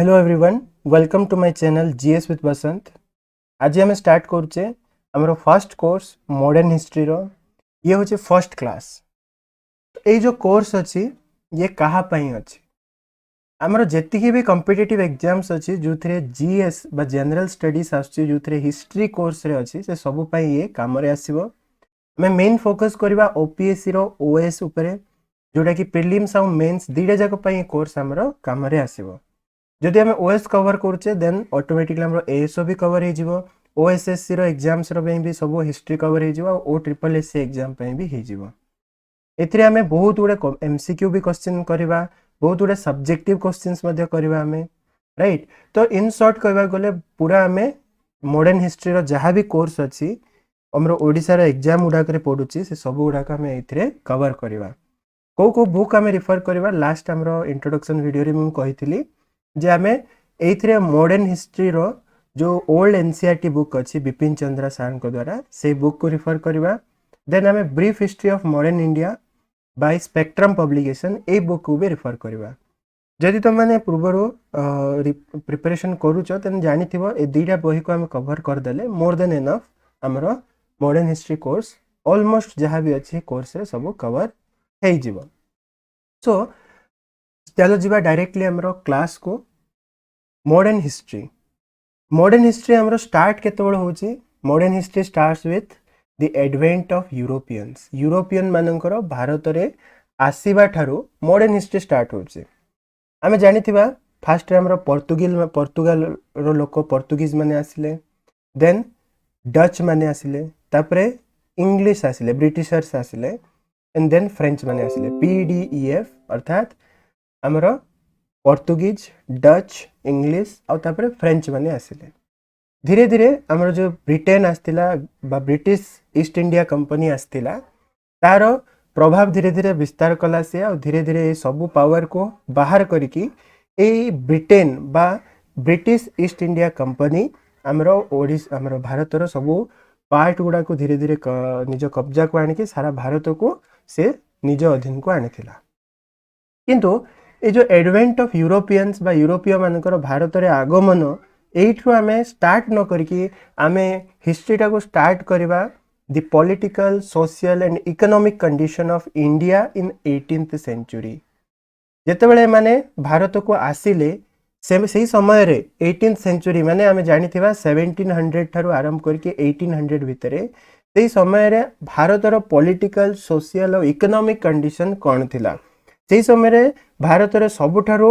Hello everyone, welcome to my channel GS with Basant. आज आम start करुचे आमर फर्स्ट कोर्स मॉडर्न हिस्ट्री रो। ये हूँ फर्स्ट क्लास। ये जो कोर्स अच्छी ये कहा अच्छी आमर जी भी कॉम्पिटिटिव एग्जाम्स अच्छी जो थे जीएस बा जनरल स्टडीज जो थे हिस्ट्री कोर्स रे अच्छी से सब ये काम आसो। आम मेन फोकस करवा ओपीएससी रो ओएस उपरे जोटा कि प्रिलिम्स आउ मेंस दीटा जाक कोर्स आमर काम आसो। जदि आम ओएस कवर करुचे देन ऑटोमेटिकली आम एएसओ भी कवर हो ओएसएससी रो एग्जाम्स रो भी सब हिस्ट्री कवर हो ओ ट्रिपल एससी एग्जाम भी हो। एथिरे आमे बहुत गुडे एमसीक्यू भी क्वेश्चन करवा, बहुत गुडे सब्जेक्टिव क्वेश्चंस मध्य करवा आमे, राइट। तो इन शॉर्ट कहबा गले पूरा आमे मॉडर्न हिस्ट्री रो जहाँ भी कोर्स अच्छी हमरो ओडिसा रो एग्जाम गुडाक रे पडुची से सब गुडाक आमे एथिरे कवर करवा। को बुक आमे रिफर करवा लास्ट हमरो इंट्रोडक्शन वीडियो रे मैं कहितली जे आमे एइथरे मॉडर्न हिस्ट्री रो जो ओल्ड एनसीईआरटी बुक अच्छी बिपिन चंद्रा सर को द्वारा से बुक को रिफर करवा। देन आमे brief history of modern India by spectrum publication a book को भी रिफर करवा। जदि तुम मैंने पूर्व प्रिपरेशन करूच तेन जानिथिबो ए दुईटा बही को आमे कवर कर देले मोर देन एनफ हमरो मॉडर्न हिस्ट्री कोर्स ऑलमोस्ट जहाँ भी अच्छी कोर्स रे सब कवर हो जिवो। सो चलो जीवा डायरेक्टली हमरो क्लास को मॉडर्न हिस्ट्री हमरो स्टार्ट केतबेले होची। Modern history starts with the advent of European मानकर भारत रे आसीबा ठारू मॉडर्न हिस्ट्री स्टार्ट होची। आमे जानिथिबा फास्ट रे हमरो पोर्तुगाल रो लोक पोर्तुगीज माने आसिले, देन डच माने आसिले, तापरे इंग्लिश आसिले, ब्रिटिशर्स आसिले, एंड देन फ्रेंच माने आसिले। पीडीईएफ अर्थात हमरो पोर्तुगीज, डच, इंग्लिश आउ तापरे फ्रेंच माने आसिले। धीरे धीरे हमरो जो ब्रिटेन आस्तिला बा ब्रिटिश ईस्ट इंडिया कंपनी आस्तिला तार प्रभाव धीरे धीरे विस्तार कला से और धीरे धीरे ये सब पावर को बाहर करिकी ए ब्रिटेन बा ब्रिटिश ईस्ट इंडिया कंपनी हमरो भारतर सब पार्ट गुड़ा को धीरे धीरे निज कब्जा को आनिकी सारा भारत को से निज अधीन को आनिथिला। किंतु ये जो एडवेंट ऑफ यूरोपियंस बा यूरोपीय मानकर भारत रे आगमन एइठु आमे स्टार्ट न करके आमे हिस्ट्री टा को स्टार्ट करवा the political social and economic condition of India in 18th century. जेतेबेले माने भारत को आसिले से समय रे 18th सेंचुरी माने आमे जानिथिबा 1700 ठारू आरंभ करके 1800 भितरे से समय रे भारत रो पॉलिटिकल सोशल और इकोनॉमिक कंडीशन कौन थिला। से समय रे भारत रे सबुठारो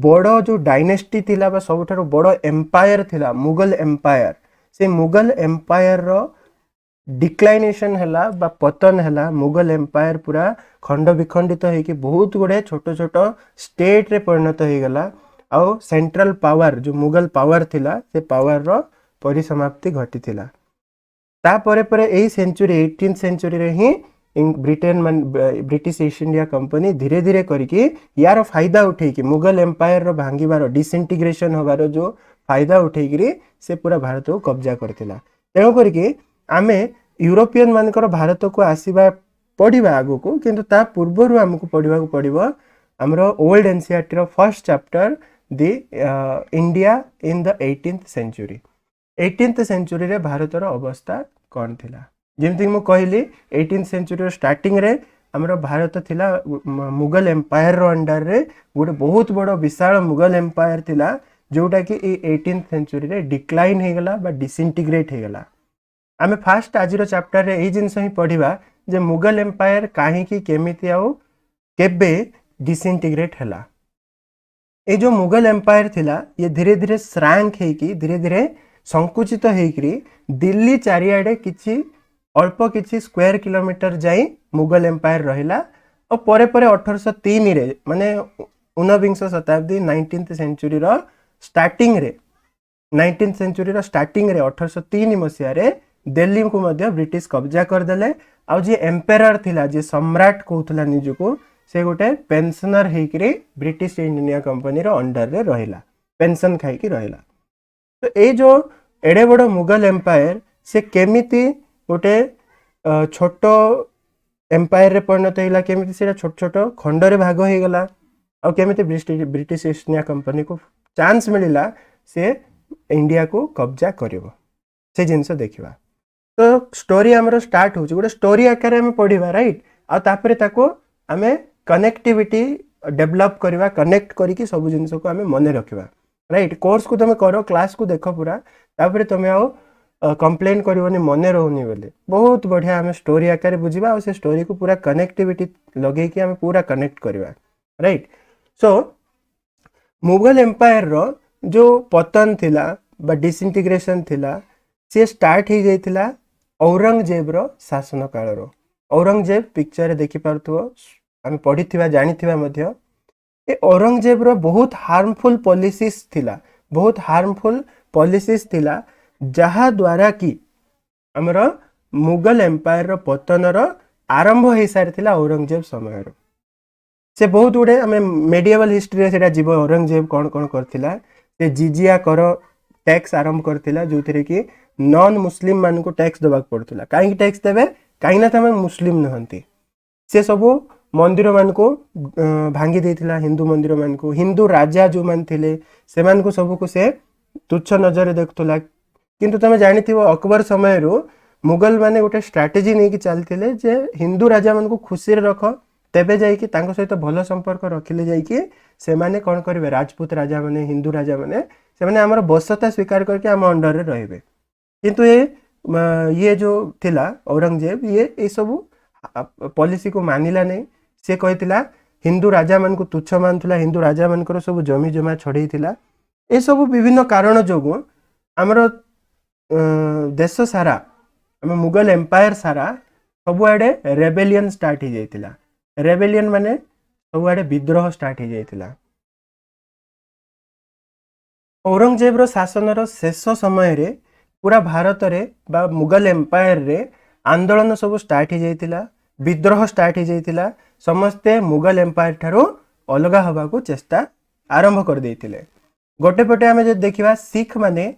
बड़ जो डायनेस्टी थिला बा सबुठारो बड़ एम्पायर थिला मुगल एम्पायर। से मुगल एम्पायर रो डिक्लाइनेशन हैला बा पतन हैला। मुगल एम्पायर पूरा खंड विखंडित होइकी बहुत गुडे छोट छोट स्टेट रे परिणत हो गला और सेंट्रल पावर जो मुगल पावर थिला से पावर रो परिसमाप्ति घटी थिला। ता परे परे एई सेंचुरी 18th सेंचुरी रे ही ब्रिटिश ईस्ट इंडिया कंपनी धीरे धीरे करके यार फायदा उठेकी मुगल एम्पायर रो भांगीबार डिसइंटीग्रेशन होबार जो फायदा उठेकी से पूरा भारत को कब्जा करथिला। तेणु करके आमे यूरोपियन मानकर भारत को आसीबा पढ़िबा आगो को, किंतु ता पूर्वरु हमको पढ़िबा को पड़िबो हमरो ओल्ड एनसीईआरटी रो first chapter the India in the 18th century. 18th century रे भारत रो अवस्था कौन थिला। जेमती मु कहली 18th सेंचुरी स्टार्टिंग रे हमरो भारत थिला मुगल एम्पायर रो अंडर रे गोटे बहुत बड़ विशाल मुगल एम्पायर थिला जोटा कि 18th सेंचुरी रे डिक्लाइन हो गला बा डिसइंटीग्रेट हो गला। आमे फास्ट आज रो चैप्टर रे एई जिंस ही पढ़िबा जे मुगल एम्पायर काहे की केमिति आउ केबे डिसइंटीग्रेट हला। ए जो मुगल एम्पायर थिला ये धीरे धीरे श्रांक हेकी धीरे धीरे संकुचित हेकरी दिल्ली चारियाडे किछि अल्प किछि स्क्वायर किलोमीटर जाई मुगल एम्पायर रहिला। और परे परे 1803 रे माने 19वीं शताब्दी 19th सेंचुरी रो स्टार्टिंग रे 19th सेंचुरी रो स्टार्टिंग रे 1803 मसिया रे दिल्ली को मध्य ब्रिटिश कब्जा कर देले। आ जे एम्पेरर थिला जे सम्राट कहउथला निजुको से गोटे पेंशनर हेकरी ब्रिटिश इंडिया कंपनी रो अंडर रे रहिला, पेंशन खाई की रहिला। तो ए जो एडे बड़ मुगल एम्पायर से केमिति गोटे छोट एम्पायर रे परिणत होला, केमिति से छोट छोट खंड रे भाग हो गला और केमिति ब्रिटिश ईस्ट इंडिया कंपनी को चांस मिलिला से इंडिया को कब्जा करिवो से जिनस देखिबा। तो स्टोरी हमर स्टार्ट होची गोटे स्टोरी आकार में पढ़िबा राइट आ तापरे ताको हमें कनेक्टिविटी डेवलप करवा कनेक्ट करिकी सब जिनस को हमें मन रखिबा राइट। कोर्स को तुम करो क्लास को देख पूरा तापरे तुम आओ कंप्लेन करबनी मन रहउनी बोले बहुत बढ़िया हमें स्टोरी आकार बुझिबा और से स्टोरी को पूरा कनेक्टिविटी लगे कि हमें पूरा कनेक्ट करवा राइट। सो मुगल एम्पायर रो जो पतन थिला बा डिसइंटीग्रेशन थिला से स्टार्ट ही जाइथिला औरंगजेब रो शासन काल रो। औरंगजेब पिक्चर देखि पारथो हम पढ़िथिबा जानिथिबा मध्य ए औरंगजेब रो बहुत हार्मफुल पॉलिसीज थिला बहुत हार्मफुल पॉलिसीज थिला जहा द्वारा कि हमर मुगल एम्पायर रो पतन रो आरंभ हो सारिथिला औरंगजेब समय रो। से बहुत गुड़े हमें मेडिएवल हिस्ट्री से जीव औरंगजेब कौन कौन करथिला से जिजिया कर टैक्स आरंभ करथिला जोथिरे कि नॉन मुस्लिम मान को टैक्स देबाक पड़थिला काई टैक्स देबे काई ना तमे मुस्लिम नहंती से सब मंदिर मान को भांगी देथिला हिंदू मंदिर मान को हिंदू राजा जो मान थिले से मान को सब को से तुच्छ नजर देखथुला। किंतु तमे जानिथिबो अकबर समय रो मुगल माने गोटे स्ट्रेटजी नै कि चलथिले जे हिंदू राजा मान को खुशी रे रख तेबे जाइकी तांको सहित भल संपर्क रखिले जाइकी से माने कोन करिवे राजपूत राजा माने हिंदू राजा माने से माने हमर बसता स्वीकार करके हम अंडर रे रहिबे। किंतु ये जो थिला औरंगजेब ये सब पॉलिसी को मानिला नहीं से कहतिला हिंदू राजा मान को तुच्छ मानथुला हिंदू राजा मानकर सब जमी जमा छड़ेइथिला ए सब विभिन्न कारण जोगु हमर देश सारा हम मुगल एम्पायर सारा सबुआडे रेबेलियन स्टार्ट ही जाइतिला। रेबेलियन माने सबुआडे विद्रोह स्टार्ट ही जाइतिला। औरंगजेब रो शासन रो शेष समय रे पूरा भारत रे बा मुगल एम्पायर रे आंदोलन सब स्टार्ट ही जाइतिला विद्रोह स्टार्ट ही जाइतिला समस्ते मुगल एम्पायर ठारो अलगा हवा को चेष्टा आरंभ कर देइतिले। गोटे पटे हमें जे देखिबा सिख माने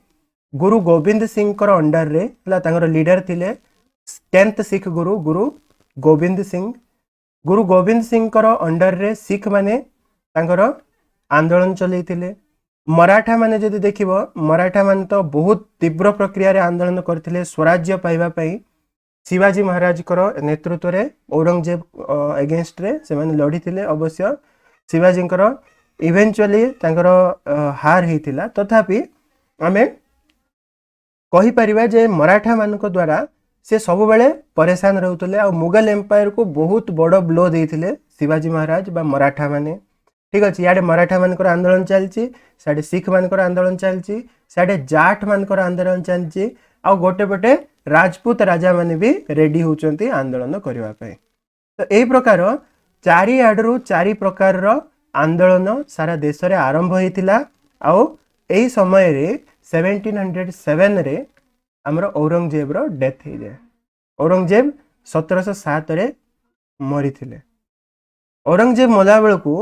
गुरु गोविंद सिंह कर अंडर रे हला तांगर लीडर थिले 10th सिख गुरु गुरु गोविंद सिंह। गुरु गोविंद सिंह कर अंडर रे सिख माने तांकर आंदोलन चलैतिले। मराठा माने जदि देखिबो मराठा मान तो बहुत तीव्र प्रक्रिया रे आंदोलन करथिले स्वराज्य पाइबा पई शिवाजी महाराज कर नेतृत्व रे औरंगजेब अगेंस्ट रे से माने लढिथिले। अवश्य शिवाजी कर इवेंचुअली तांकर हार हेतिला तथापि आमे कहि परिबा जे मराठा मान को द्वारा से सब बेले परेशान रहउतले आ मुगल एम्पायर को बहुत बड़ ब्लो देइथिले शिवाजी महाराज बा मराठा माने। ठीक अछि याडे मराठा मानकर आंदोलन चलछि साडे सिख मानकर आंदोलन चलछि साडे जाट मानकर आंदोलन चलछि आ गोटे पटे राजपूत राजा माने भी रेडी होचंती आंदोलन करबा पय। तो एई प्रकार चारि आडरू चारि प्रकार रो आंदोलन सारा देश रे आरंभ होइतिला आ एई समय रे 1707 रे हमर औरंगजेब रो डेथ हे जाय। औरंगजेब 1707 रे मरिथिले। औरंगजेब मला बेलकू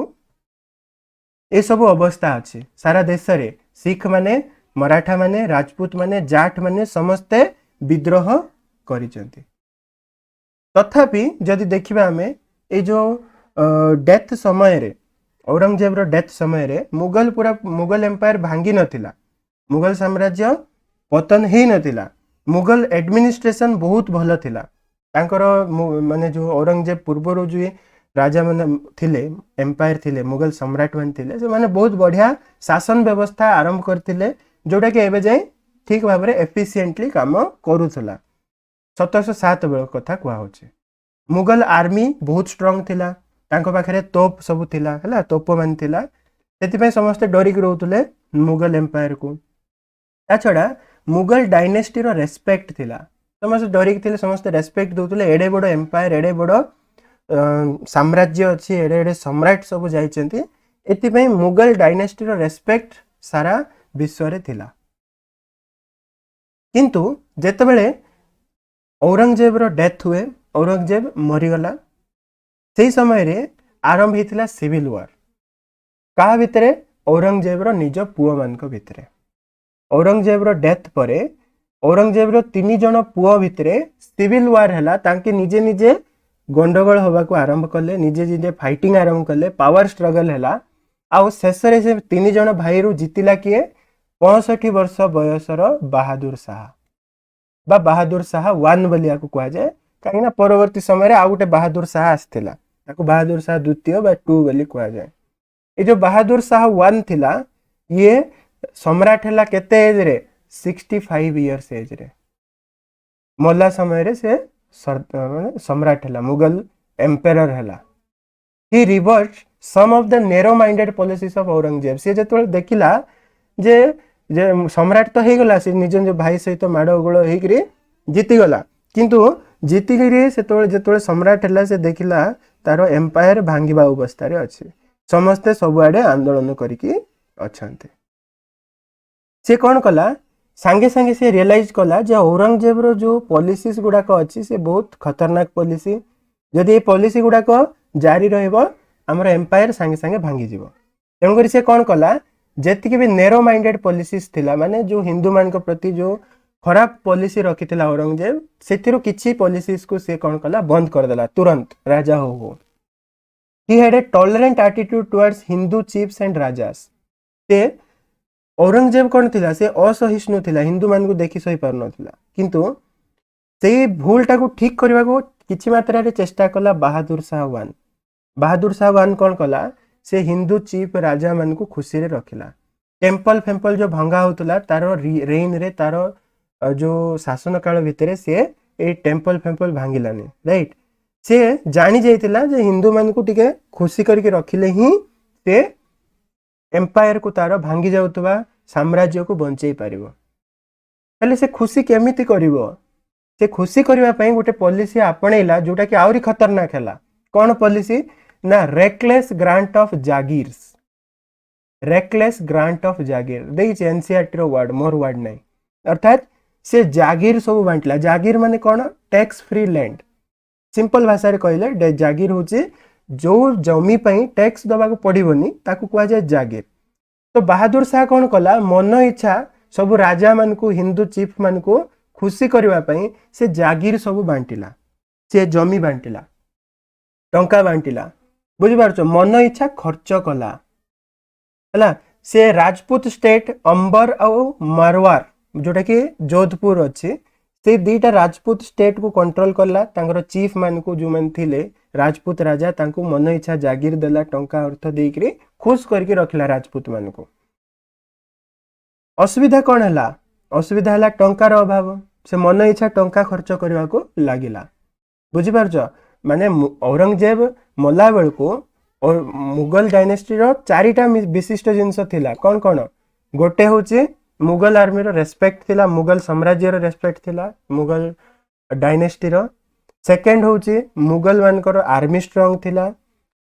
ए सब अवस्था अच्छे सारा देश रे सिख माने मराठा माने राजपूत माने जाट माने समस्ते विद्रोह करिसेंती। तथापि जदि देखिबा हमें ए जो डेथ समय रे औरंगजेब रो डेथ समय रे मुगल एम्पायर भांगी नथिला मुगल साम्राज्य पतन ही नथिला मुगल एडमिनिस्ट्रेशन बहुत भल थिला। तांकर माने जो औरंगजेब पूर्व जो राजा माने थिले एम्पायर थिले मुगल सम्राट मान थिले से माने बहुत बढ़िया शासन व्यवस्था आरंभ करथिले जोटा कि एबे जाय ठीक भाव में एफिशिएंटली काम करूथला। 1707 बेल कथा कुआ होचे। मुगल आर्मी बहुत स्ट्रांग थिला तांको पाखरे तोप सब थिला हला तोप मान थिला सेति पे समस्त डरिक रहउतले मुगल एम्पायर को। ता छडा मुगल डायनेस्टी रो रेस्पेक्ट थिला समस्त डरिक थिले समस्त रेस्पेक्ट दउतले एडे बडो एम्पायर एडे बडो साम्राज्य अच्छी एडे एडे सम्राट सब जाइचंती एति पे मुगल डायनेस्टी रो रेस्पेक्ट सारा विश्व रे थिला। किंतु जेते बेले औरंगजेब रो डेथ हुए औरंगजेब मरिगला सेही समय रे आरंभ हितला सिविल वार का भितरे औरंगजेब रो निज पुओ मान को भितरे। औरंगजेब रो डेथ परे औरंगजेब रो 3 जण पुओ भितरे सिविल वार हला तांके निजे निजे गंडगोल होबा को आरंभ करले निजे निजे फाइटिंग आरंभ करले पावर स्ट्रगल हला आउ शेष रे से 3 जण भाई रु जितिला किए 65 वर्ष बयसर बहादुर शाह बा बहादुर शाह 1 बोली याको कुआ जाए कहीं परवर्ती समय आउ गोटे बहादुर शाह आसथिला ताको बहादुर शाह द्वितीय बा 2 बोली कुआ जाए। ये जो बहादुर शाह 1 थिला ये सम्राट हैला केते एज रे 65 इयर्स एज रे मल्ला समय रे से सम्राट हैला मुगल एम्पेरर हैला। He reverted some of the narrow minded policies of Aurangzeb से जेतोळे देखिला जे जे सम्राट तो हे गला से निज निज भाई सहित माडो गोळ हेकरी जीती गला किंतु जीतिगिरी सेतोळे जेतोळे सम्राट हैला से देखिला तारो एम्पायर भांगिबा अवस्था रे अछि समस्ते सबुआडे आंदोलन करिकी अछंते। से कौन कला सांगे सांगे से रियलाइज कला जे औरंगजेब रो जो पॉलिसीज गुडाक अछि से बहुत खतरनाक पॉलिसी जदि ए पॉलिसी गुडाक जारी रहइबो हमर एम्पायर सांगे सांगे भांगी जीवो तेणु करी से कौन कला जेतिके भी नैरो माइंडेड पॉलिसीज थिला माने जो हिंदू मान को प्रति जो खराब पॉलिसी रखिथिला औरंगजेब सेथिरो किछि पॉलिसीज को से कौन कला बंद कर देला तुरंत राजा हो। He had a tolerant attitude towards Hindu chiefs and rajas से औरंगजेब कौन थिला से असहिष्णु थिला हिंदू मान को देखि सही पार नथिला किंतु से भूलटा को ठीक करबा को किछि मात्रा रे चेष्टा कला बहादुर शाह 1। बहादुर शाह 1 कौन कला से हिंदू चीफ राजा मान को खुशी रे रखिला टेम्पल फेम्पल जो भंगा होतला तारो रेन रे तारो जो शासन काल भितरे से ए टेम्पल फेम्पल भांगिलानी राइट से जानी जाइतिला जे हिंदू मान को टिके खुशी करके रखिले ही से एम्पायर को तारो भांगी जाउतबा साम्राज्य को बंचई पारिबो। पहले से खुशी केमिति करिवो से खुशी करबा पई गोटे पॉलिसी आपणैला जोटा कि आउरी खतरनाक हैला कौन पॉलिसी ना reckless grant of jagirs reckless grant of jagir देइछ एनसीईआरटी रो वर्ड मोर वर्ड नै अर्थात से जागीर सब बांटला जागीर माने कौन टैक्स फ्री लैंड सिंपल भाषा रे कहले जागीर होचे जो जमी पई टैक्स दबा को पड़िबोनी ताकू कुआ जाय जागीर। तो बहादुर शाह कौन कला मन इच्छा सब राजा मान को हिंदू चीफ मान को खुशी करबा पई से जागीर सब बांटिला से जमी बांटिला टंका बांटिला बुझी पारछो मन इच्छा खर्च कला हला से राजपूत स्टेट अंबर और मारवार जोटा कि जोधपुर अच्छे से दीटा राजपूत स्टेट को कंट्रोल कला तांकर चीफ मान को जो मान थिले राजपूत राजा तांको मन इच्छा जागीर देला टंका अर्थ देकरी खुश करके रखला राजपूत मान को। असुविधा कौन हैला असुविधा हैला टंकार अभाव से मन इच्छा टंका खर्च करबा को लागिला बुझी पारछो माने औरंगजेब मल्ला बेल को और मुगल डायनेस्टी रो चारिटा विशिष्ट जिनस थिला कौन कौन गोटे होचे मुगल आर्मी रो रेस्पेक्ट थिला मुगल साम्राज्य रो रेस्पेक्ट थिला मुगल डायनेस्टी रो सेकंड होचे मुगल मानकर आर्मी स्ट्रांग थिला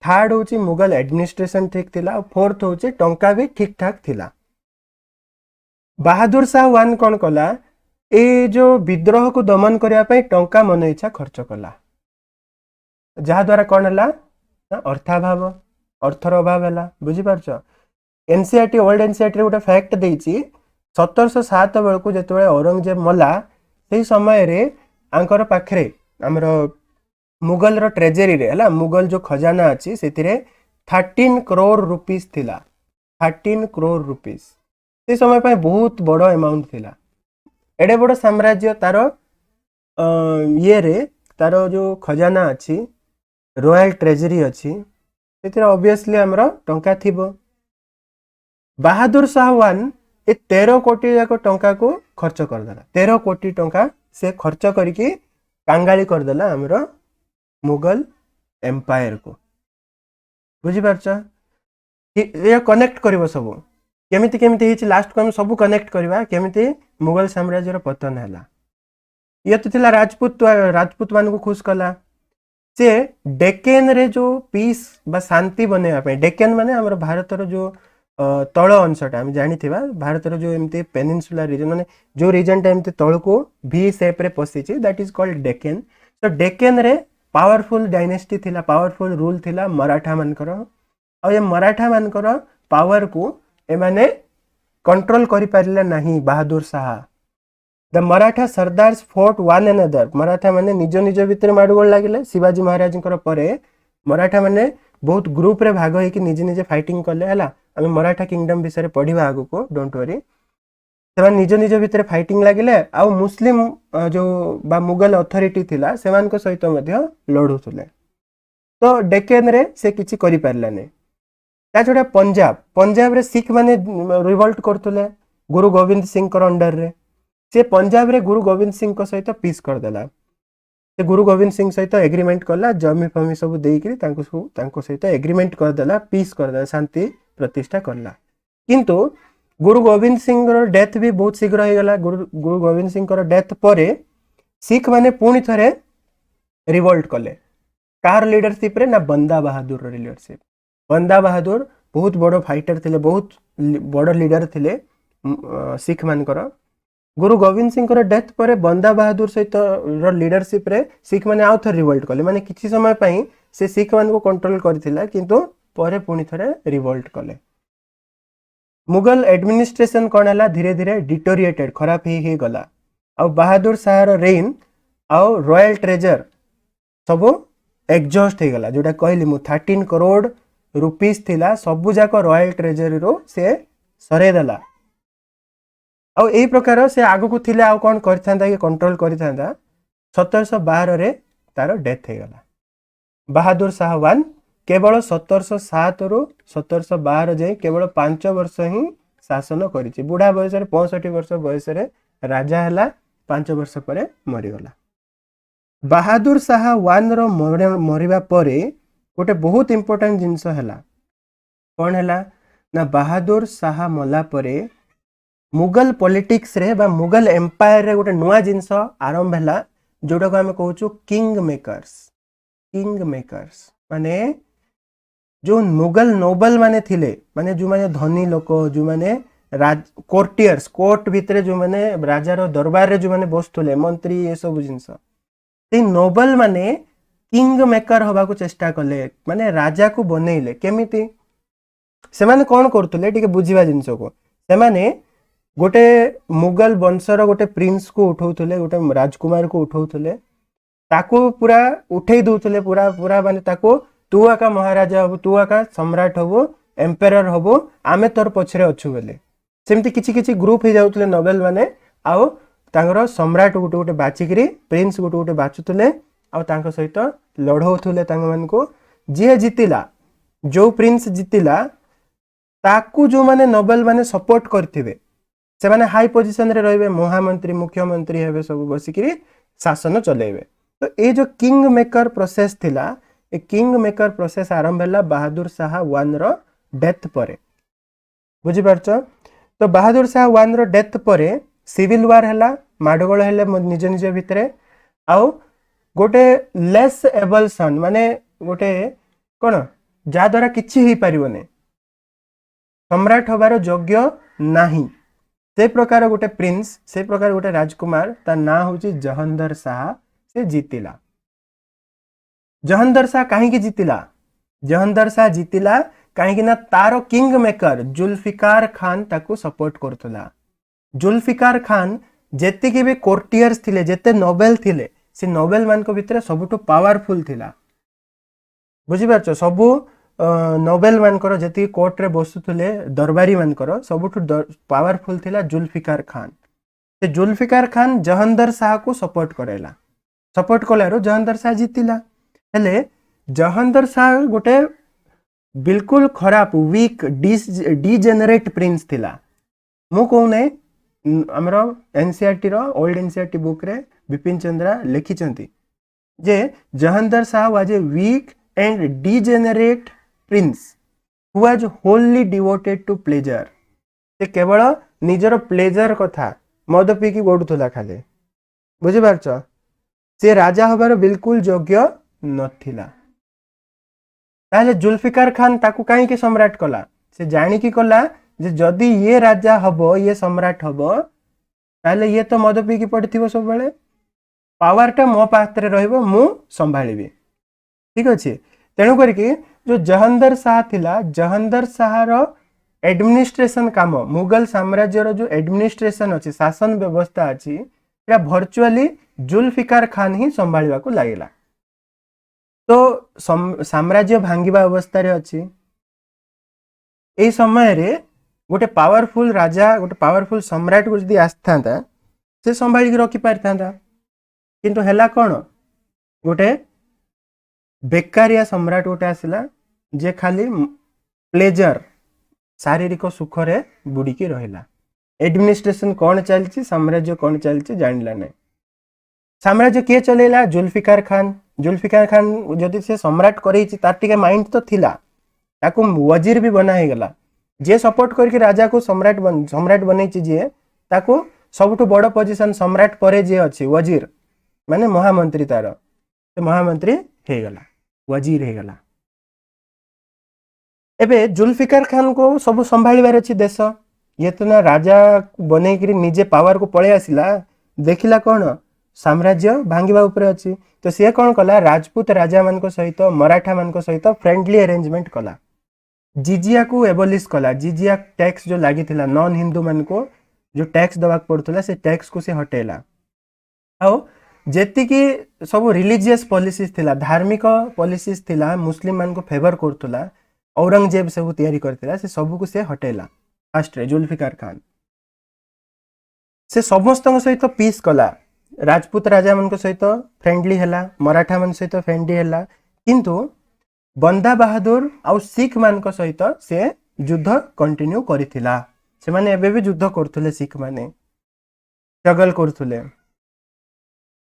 थर्ड होचे मुगल एडमिनिस्ट्रेशन ठीक थिला और फोर्थ होचे टंका भी ठीक ठाक थिला। बहादुर शाह 1 कौन कला ए जो विद्रोह को दमन करबा पई टंका मन इच्छा खर्च कला जहा द्वारा कौन हैला अर्थाभाव अर्थर अभाव हैला बुझी पारछो। एनसीईआरटी ओल्ड एनसीईआरटी रे गोटे फैक्ट देइची 1707 बेलको जेतबे औरंगजेब मला सेही समय रे आंकर पाखरे हमर मुगल रो ट्रेजरी रे हैला मुगल जो खजाना अछि सेतिरे 13 करोड़ रुपीस थिला 13 करोड़ रुपीस से समय पे बहुत बड़ अमाउंट थिला एडे बड़ साम्राज्य तारो ये रे तारो जो खजाना अछि रॉयल ट्रेजरी अच्छी से ऑब्वियसली हमरो टंका थिबो। बहादुर शाह 1 ए 13 कोटी जाक टंका को खर्च कर देला 13 कोटी टंका से खर्च करके कांगाली कर देला हमरो मुगल एम्पायर को बुझी पारछा ये कनेक्ट करबो सब केमिति केमिति हिच लास्ट को हम सब कनेक्ट करबा केमिति मुगल साम्राज्य रो पतन हैला। ये तो थिला राजपूत मान को खुश कला से डेक्कन रे जो पीस बा शांति बनेवा पे डेक्कन माने हमर भारत रो जो तळ अंशटा हम जानिथिबा भारत रो जो एमते पेनिनसुला रीजन माने जो रीजन टा एमते तळ को भी शेप रे पसिछि दैट इज कॉल्ड डेक्कन। तो डेक्कन रे पावरफुल डायनेस्टी थिला पावरफुल रूल थिला मराठा मानकर और ये मराठा मानकर पावर को ए माने कंट्रोल करि पारिले नाही Bahadur Shah. The Maratha sardars fought one another Maratha माने निज निज भितर माडगोल लागिले शिवाजी महाराज परे मराठा माने बहुत ग्रुप रे भाग होई कि निजे निजे फाइटिंग कले हला आमे मराठा किंगडम विषय पढ़िबा आगु को डोंट वरी सेमान निज निज भितर फाइटिंग लागिले आ मुस्लिम जो बा मुगल अथॉरिटी थिला सेमान को सहित मध्य लढुथुले तो डेक्कन रे से किछि करि पारलाने ता छोडा पंजाब रे सिख माने रिवोल्ट करथुले गुरु गोविंद सिंह कर अंडर रे से पंजाब रे गुरु गोविंद सिंह को सहित पीस कर देला से गुरु गोविंद सिंह सहित एग्रीमेंट करला जमी फमी सब देइकरी तांको सहित एग्रीमेंट कर देला पीस कर देला शांति प्रतिष्ठा करला किंतु गुरु गोविंद सिंह रो डेथ भी बहुत शीघ्र हो गला गुरु गोविंद सिंह रो डेथ परे सिख माने पुणी थरे रिवोल्ट कले कार लीडरशिप रे ना बंदा बहादुर रो लीडरशिप बंदा बहादुर बहुत बड़ो फाइटर थिले बहुत बड़ो लीडर थिले सिख मानकर गुरु गोविंद सिंह रो डेथ परे बंदा बहादुर सहित रो लीडरशिप रे सिख माने आउ थरे रिवोल्ट कले माने किछि समय पई से सिख मान को कंट्रोल करथिला किंतु परे पुणी थरे रिवोल्ट कले मुगल एडमिनिस्ट्रेशन कौन है धीरे धीरे डिटोरिएटेड खराब ही गला आ बहादुर शाह रेन आउ रॉयल ट्रेजर सब एग्जॉस्ट हो गला जोटा कहली मु 13 करोड़ रुपीस थिला सबु जाक रॉयल ट्रेजरी रो से सरे देला आ एई प्रकार से आगु को थिले आ कोन करथांदा कि कंट्रोल करथांदा 1712 रे तार डेथ हो गला बहादुर शाह 1 केवल 1707 रु 1712 जाए केवल 5 वर्ष ही शासन करिछि बुढ़ा बयस रे 65 वर्ष बयस रे राजा हला 5 वर्ष परे मरि गला बहादुर शाह 1 रो मरिबा परे गोटे बहुत इंपोर्टेंट जिंस हला कोन हला ना बहादुर शाह मला परे मुगल पॉलिटिक्स रे बा मुगल एम्पायर रे गोटे नुआ जिंस आरंभ हला जोटा को हम कहउछु किंग मेकर्स माने जो मुगल नोबल माने थिले माने जो माने धनी लोक जो माने कोर्टियर्स कोर्ट भितरे जो माने राजा रो दरबार रे जो माने बसथुले मंत्री ये सब जिंस ते नोबल माने किंग मेकर होबा को चेष्टा कले माने राजा को बनेइले केमिति से माने कोन करथुले ठीक बुझिबा जिंस को से माने गोटे मुगल वंशर गोटे प्रिंस को उठाउथुले गोटे राजकुमार को उठाउथुले ताको पूरा उठेई दउथुले पूरा पूरा माने ताको तू आका महाराजा हबो तू आका सम्राट हबो एम्पायर हबो आमे तोर पछरे अछु बेले सेमति किछि किछि ग्रुप हे जाउतले नोबेल माने आउ तांगर सम्राट गोटे गोटे बाचिकरी प्रिंस गोटे गोटे बाचुतले आउ तांको सहित लढौथुले तांग मान को जे जितिला जो प्रिंस जितिला ताकू जो माने नोबेल माने सपोर्ट करथिबे से माने हाई पोजीशन रे रहबे महामंत्री मुख्यमंत्री हेबे सब बसिकरी शासन चलेबे तो ए जो किंग मेकर प्रोसेस थिला ए किंग मेकर प्रोसेस आरंभ हला बहादुर शाह 1 रो डेथ परे बुझी परछो तो बहादुर शाह 1 रो डेथ परे सिविल वार हला माडगोळ हेले निज निज भितरे आउ गोटे लेस एबल सन माने गोटे कोन जा द्वारा किछि ही परिबने सम्राट होबार योग्य नाही से प्रकार गोटे प्रिंस से प्रकार गोटे राजकुमार ता ना होची जहांगीर शाह से जीतिला जहांगीर शाह काहे की जीतिला जहांगीर शाह जीतिला काहे कि ना तारो किंग मेकर जुल्फिकार खान ताको सपोर्ट करथला जुल्फिकार खान जेते के भी कोर्टियर्स थिले जेते नोबेल थिले से नोबेल मान को भितर सबुठो पावरफुल थिला बुझी परछो सबु नोबेल मानकर जति कोर्ट रे बसुथले दरबारी मानकर सबुठो पावरफुल थिला जुल्फिकार खान से जुल्फिकार खान जहांगीर शाह को सपोर्ट करेला सपोर्ट कलारो जहांगीर शाह जीतिला हेले जहांगीर शाह गोटे बिल्कुल खराब वीक डिजेनरेट प्रिंस थिला मु कहूने हमरो एनसीईआरटी रो ओल्ड एनसीईआरटी बुक रे बिपिन चंद्रा लिखिचंती जे Jahangir Shah was a weak and degenerate prince who was wholly devoted to pleasure से केवल निजर प्लेजर कथा मद पी की गोडुथला खाले बुझी पारछ से राजा हबार बिल्कुल योग्य नथिला ताले जुल्फिकार खान ताकू काहे के सम्राट कला से जानि की कला जे जदी ये राजा हबो ये सम्राट हबो ताले ये तो मद पी की पड़थिबो सब बेले पावर टा मो पात्रे रहइबो मु संभाळिबी ठीक अछि तेणु करके जो जहांगीर शाह थिला जहांगीर शाह रो एडमिनिस्ट्रेशन काम मुगल साम्राज्य रो जो एडमिनिस्ट्रेशन अछि शासन व्यवस्था अछि या वर्चुअली जुल्फिकार खान ही संभाळिबा को लागिला तो साम्राज्य भांगिबा अवस्था रे अछि। एई समय रे गोटे पावरफुल राजा गोटे पावरफुल सम्राट को जदि आस्थांता से संभाली रखी पारथांता, किंतु हेला कोन गोटे बेकारिया सम्राट गोटे आसिला जे खाली प्लेजर शारीरिक सुख रे बुड़ीकी रहिला। एडमिनिस्ट्रेशन कौन चलती, साम्राज्य कौन चलती जानला नहीं। साम्राज्य किए चलेला? जुल्फिकार खान। जुल्फिकार खान जदि से सम्राट करैछि तार टिके माइंड तो थिला, ताकू वजीर भी बना हे गला। जे सपोर्ट करके राजा को सम्राट बनैछि जे ताकू सबठु बड़ पोजीशन सम्राट परे जे अछि वजीर माने महामंत्री, तार से महामंत्री हे गला, वजीर हे गला। एबे जुल्फिकार खान को सब संभाळिबार अछि देश। ये तो ना राजा बनै करी निजे पावर को पळे आसिला, देखिला कोन साम्राज्य भांगिबा ऊपर अछि। तो से कोन कला, राजपूत राजा मान को सहित मराठा मान को सहित फ्रेंडली अरेंजमेंट कला। जिजिया को एबोलिश कला। जिजिया टैक्स जो लागि थिला नॉन हिंदू मान को जो टैक्स दबाक पड़तला से टैक्स को से हटेला। आउ जेति की सब रिलीजियस पॉलिसीज थिला, धार्मिक पॉलिसीज थिला, मुस्लिम मान को फेवर करतला, औरंगजेब सब तैयारी करथिला, से सब को से हटेला। फास्ट रे जुल्फिकार खान से समस्त सहित पीस कला। राजपूत राजा मान सहित फ्रेंडली हैला, मराठा मान सहित फ्रेंडली हैला, किंतु बंदा बहादुर आउ सिख मान सहित से युद्ध कंटिन्यू करिथिला। से माने एबे भी युद्ध करथुले, सिख माने स्ट्रगल करथुले।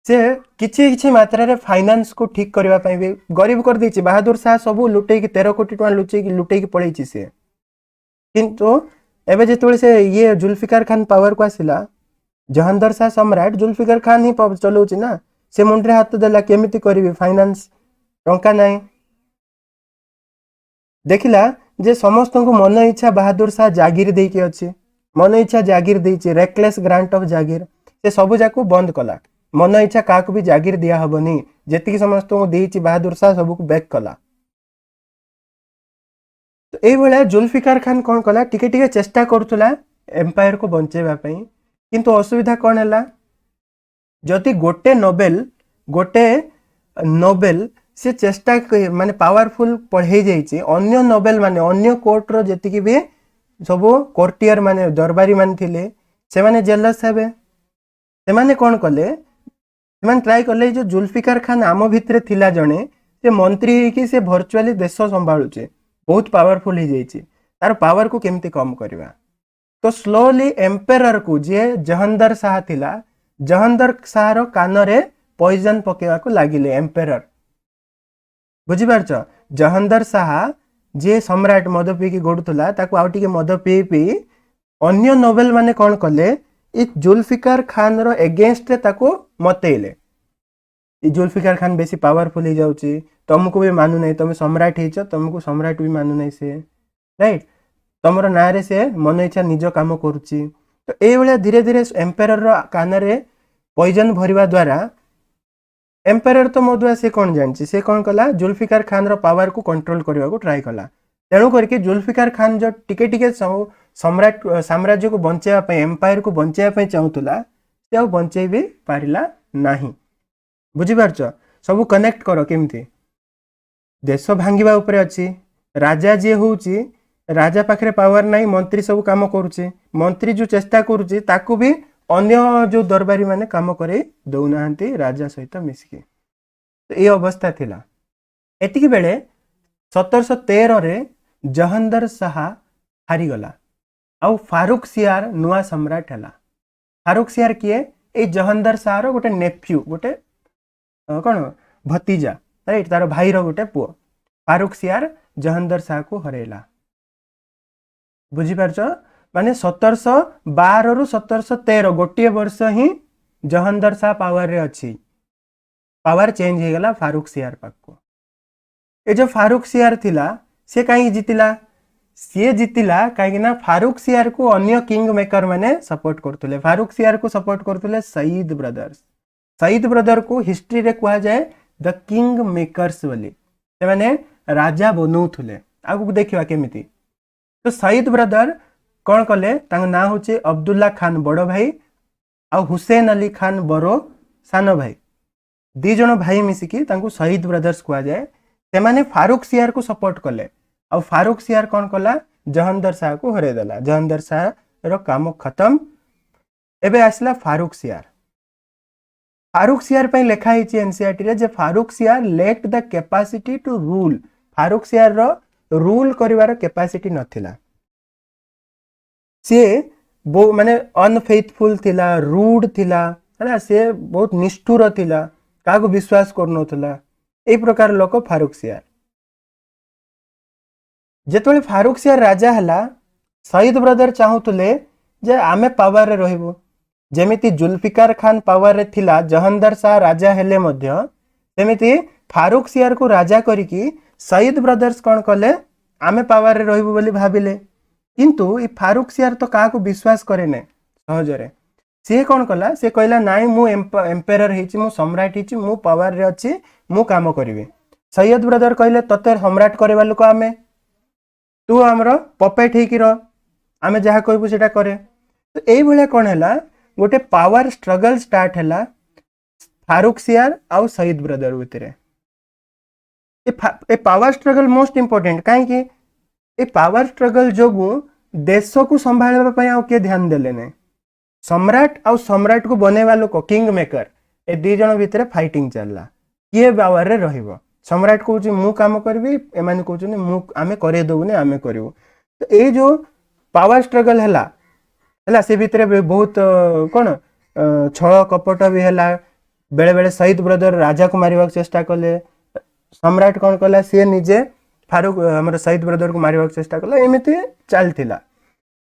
से किछि किछि मात्रा रे फाइनेंस को ठीक करबा पई भी गरीब कर दैछि। बहादुर शाह सब लुटै की 13 कोटी टका लुटै की पळैछि से। किंतु एबे जेतोले से ये जुल्फिकार खान पावर को आसिला, जहांदर शाह सम्राट जुल्फिकार खान ही चलाउछि ना, से मुंडरे हाथ देला केमिति करबी, फाइनेंस टंका नाही। देखिला जे समस्त को मन इच्छा बहादुर शाह जागीर देई के अछि, मन इच्छा जागीर देइछि, रेकलेस ग्रांट ऑफ जागीर, से सब जाको बंद कला। मन इच्छा काकू भी जागीर दिया हबनी, जेतिकी समस्त को देइछि बहादुर शाह सब को बैक कला। तो एई भले जुल्फिकार खान कौन कला, टिके टिके चेष्टा करथुला एम्पायर को बंचेबा पई, किंतु असुविधा कौन हैला, जति गोटे नोबेल से चेष्टा माने पावरफुल पढ़े जाइछि, अन्य नोबेल माने अन्य कोर्ट रो जेतिकी भी सब कोर्टियर माने दरबारी माने थिले, से माने जेलस हेबे। से माने कौन कले, से माने ट्राई कले जो जुल्फिकार खान आम भितरे थिला जणे, से मंत्री कि से वर्चुअली देश संभाळुचे, बहुत पावरफुल ही जाइछि, तार पावर को केमती कम करबा। तो स्लोली एम्पेरर को जे जहांदर शाह थिला, जहांदर शाह रो कान रे पॉइजन पकेवा को लागिले एम्पेरर। बुझि पारछ, जहांदर शाह जे सम्राट मद पी की गोडुथला, ताको आउ टिके मद पी पी अन्य नोबेल माने कोन कले, इ जुल्फिकार खान रो एगेंस्ट रे ताको मतेइले। इ जुल्फिकार खान बेसी पावरफुल ही जाउची, तुमको भी मानु नै, तुम सम्राट हिच, तुमको सम्राट भी मानु नै से, राइट, तमरो नारे से मन इच्छा निज काम करुची। तो ए भलिया धीरे धीरे एम्पेरर रो कान रे पॉइजन भरिबा द्वारा एम्पेरर तो मधुआ से कौन जानछि, से कौन कला, जुल्फिकार खान रो पावर को कंट्रोल करबा को ट्राई कला। तेणु करके जुल्फिकार खान जो टिके टिके सम्राट साम्राज्य को बंचेबा पई, एम्पायर को बंचेबा पई चाहुतला, से आ बंचेई भी पारिला नाही। बुझि पारछ, सब कनेक्ट करो केमती देश भांगिबा ऊपर अछि। राजा जे होउची, राजा पाखरे पावर नाही, मंत्री सब काम करूची, मंत्री जो चेष्टा करूची ताकू भी अन्य जो दरबारी माने काम करे दौनाहांती राजा सहित मिसिकी। तो ये अवस्था थिला। एतिकी बेले 1713 रे जहांदर शाह हारी गला, आउ फारूक सियार नुआ सम्राट हला। फारूक सियार किए, ए जहांदर शाह रो गोटे नेफ्यू, गोटे कौन भतीजा, राइट, तार भाई रो गोटे पुओ। फारूक सियार जहांदर शाह को हरेला। बुझी पारछ, माने 1712 रु 1713 गोटे वर्ष ही जहांदर शाह पावर रे अछि। पावर चेंज हो गला फारूक सियार पाक को। ए जो फारूक सियार थिला, से कहीं जीतिला, सी जीतिला कहीं ना फारूक सियार को अन्य किंग मेकर माने सपोर्ट करथुले। फारूक सियार को सपोर्ट करथुले सईद ब्रदर्स। सईद ब्रदर को हिस्ट्री रे कहा जाए द किंग मेकर्स बोली, से माने राजा बनौथुले। आगु देखिबा केमिति। तो सईद ब्रदर कौन कले, तांग ना होचे अब्दुल्ला खान बड़ भाई, आ हुसैन अली खान बरो सानो भाई। दी जन भाई मिसिकी तांको शहीद ब्रदर्स कुआ जाए। से माने फारूक सियार को सपोर्ट कले और फारूक सियार कौन कला जहांदर शाह को हरे देला। जहांदर शाह रो काम खत्म। एबे आसला फारूक सियार। फारूक सियार पे लिखा है एनसीईआरटी रे जे Farrukhsiyar lacked the capacity to rule. Farrukhsiyar रो रूल करिवार कैपेसिटी नथिला। सी बो माने अनफेथफुल थिला, रूड थिला है से बहुत निष्ठुर थिला, काको विश्वास करनोथला। ए प्रकार लोक फारूक सियार। जेतोले फारूक सियार राजा हला शहीद ब्रदर चाहूतले जे आमे पावर रे रहिबो। जेमिति जुल्फिकार खान पावर रे थिला, जहांदर शाह राजा हेले मध्य, सेमिति फारूक सियार को राजा करिकी शहीद ब्रदर्स कौन कले आमे पावर रे रहिबो बोली भाबिले। किंतु ई फारूक सियार तो काको विश्वास करे ने सहजरे। सी कौन कला से कहला नाई मु एम्पेरर हिची, मु सम्राट हिची, मु पावर रे अछि, मु काम करिवे। सैयद ब्रदर कहले तते सम्राट करेवा लोक आमे, तू हमरो पपेट हेकी रह, आमे जहा कहबो सेटा करे। तो एई भले कोन हैला गोटे पावर स्ट्रगल स्टार्ट हैला फारूक सियार आउ शहीद ब्रदर भितरे। ए पावर स्ट्रगल मोस्ट इंपोर्टेंट कहीं ए पावर स्ट्रगल जोगु देश को संभाळबा पई आउ के ध्यान देले ने। सम्राट आउ सम्राट को बनेवा लोक किंग मेकर ए दी जण भितरे फाइटिंग चलला, किए पावर रे रहिबो। सम्राट कहूची मु काम करबी, एमाने कहूची मु आमे करे दउने आमे करिवो। तो ए जो पावर स्ट्रगल हैला से भितरे बहुत कौन छल कपट भी हैला। बेले बेले शहीद ब्रदर राजा को मारिबा चेष्टा कले, सम्राट कौन कला सी निजे फारूक हमर शहीद ब्रदर को मारिबा चेष्टा कला। एमिति चलथिला।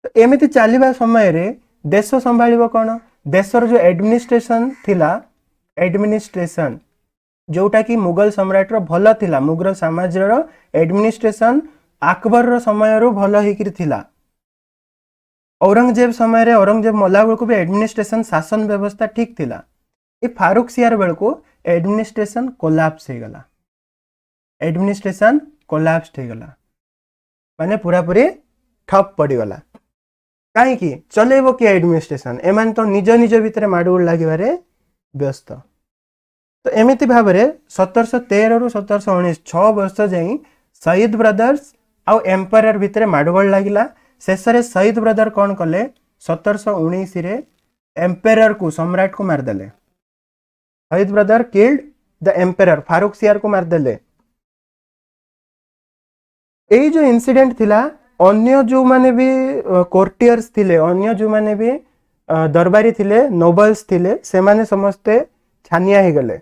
तो एमिति चलिबा समय रे देश संभाळिबो कौन, देशर जो एडमिनिस्ट्रेशन थिला, एडमिनिस्ट्रेशन जोटा कि मुगल सम्राट रो भल थिला, मुगल साम्राज्य रो एडमिनिस्ट्रेशन अकबर रो समय रो भल हिकरी थिला। औरंगजेब समय रे औरंगजेब मला बेल को भी एडमिनिस्ट्रेशन शासन व्यवस्था ठीक थिला। ए फारूक सियार बेल को एडमिनिस्ट्रेशन कोलैप्स हो गला। एडमिनिस्ट्रेशन कोलैप्स हो गला माने पूरा पूरी ठप पड़ी गला। काहे कि चलेबो कि एडमिनिस्ट्रेशन एमान तो निज निज भितर माडुल लागिबारे व्यस्त। तो एमिति भाबरे 1713 रु 1719 6 वर्ष जाई शहीद ब्रदर्स आउ एम्पायर भितर माडगोल लागिला। शेषरे शहीद ब्रदर कौन कले 1719 रे एम्पायर को सम्राट को मारदेले। शहीद brother killed the empire, Farrukh Siyar को मारदेले। ए जो इंसिडेंट थिला अन्य जो माने भी कोर्टियर्स थिले, अन्य जो माने भी दरबारी थिले, नोबल्स थिले, से माने समस्ते छानिया ही गले।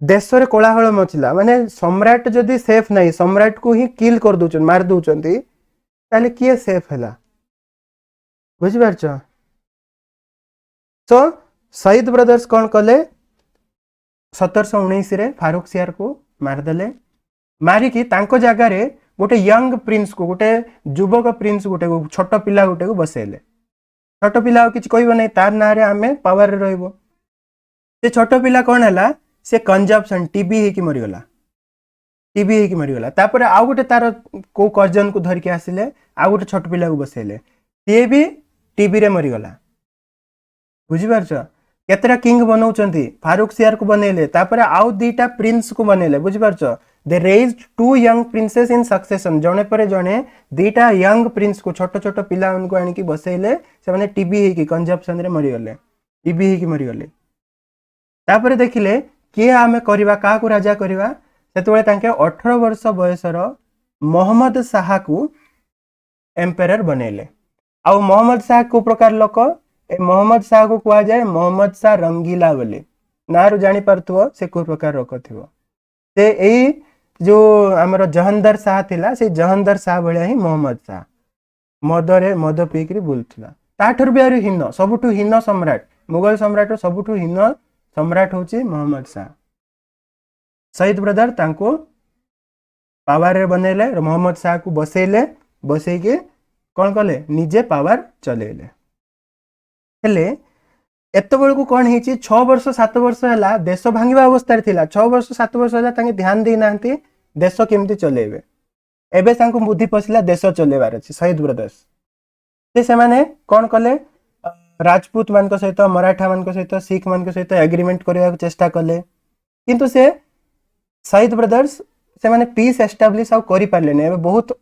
देश रे कोलाहल मचिला। माने सम्राट जदि सेफ नहीं, सम्राट को ही किल कर दउचन, मार दउचंती, ताले किए सेफ हैला बुझि पारछ। तो शहीद ब्रदर्स कौन कले 1719 रे फारूक सियार को मारदेले। मारिकी तांको जगह रे गोटे यंग प्रिंस को, गोटे युवक प्रिंस, गोटे छोट पिला गोटे को बसेले। छोट पिला किछि कहबो नै, तार ना रे आमे पावर रे रहइबो। से छोट पिला कौन हैला से कंजप्शन टीबी हे कि मरि गला, टीबी हे कि मरि गला। तापर आउ गोटे तार को कजन को धर के आसिले, आउ गोटे छोट पिला को बसेले, से भी टीबी रे मरि गला। बुझि पारछ। केतरा किंग बनौचंती, फारूक सियार को बनेले, तापर आउ दीटा प्रिंस को बनेले। बुझि पारछ। They raised 2 young princes in succession. जणे पर जणे दीटा यंग प्रिंस को, छोट छोट पिला उनको आनी की बसेले, से माने टीबी हे कि कंजप्शन रे मरि गले, टीबी हे कि मरि गले। तापर देखिले किए आमे करिवा, का को राजा करिवा। सेतबेले तांके 18 वर्ष बयसर मोहम्मद शाह को एम्पायर बनेले। आ मोहम्मद शाह को प्रकार लोक, ए मोहम्मद शाह को कुआ जाए मोहम्मद शाह रंगीला बोली। नारु जानि पारथुओ से को प्रकार रोक थिवो। से एई जो हमर जहांदर शाह थिला, से जहांदर शाह भलिया ही मोहम्मद शाह मदरे मद पीकरी बुलथिला। ताठर भी हीन, सबुठु हीन सम्राट, मुगल सम्राट सबुठु हीन सम्राट होची मोहम्मद शाह। शहीद ब्रदर तांको पावर रे बनेले, मोहम्मद शाह को बसेले, बसई के कौन कले निजे पावर चलेले। हेले एत बेल को कौन हिची 6 वर्ष 7 वर्ष हैला देश भांगिबा अवस्था रे थिला। 6 वर्ष 7 वर्ष हैला तांके ध्यान देई नांती देश केमती चलेबे। एबे तांको बुद्धि पसिला देश चलेबार अछि। शहीद ब्रदर्स से माने कौन कले राजपूत मान सहित, मराठा मान सहित, सिख मान सहित एग्रीमेंट करने चेष्टा कले। किंतु से शहीद ब्रदर्स से माने पीस एस्टाब्लिश आउ करि पारले नै बहुत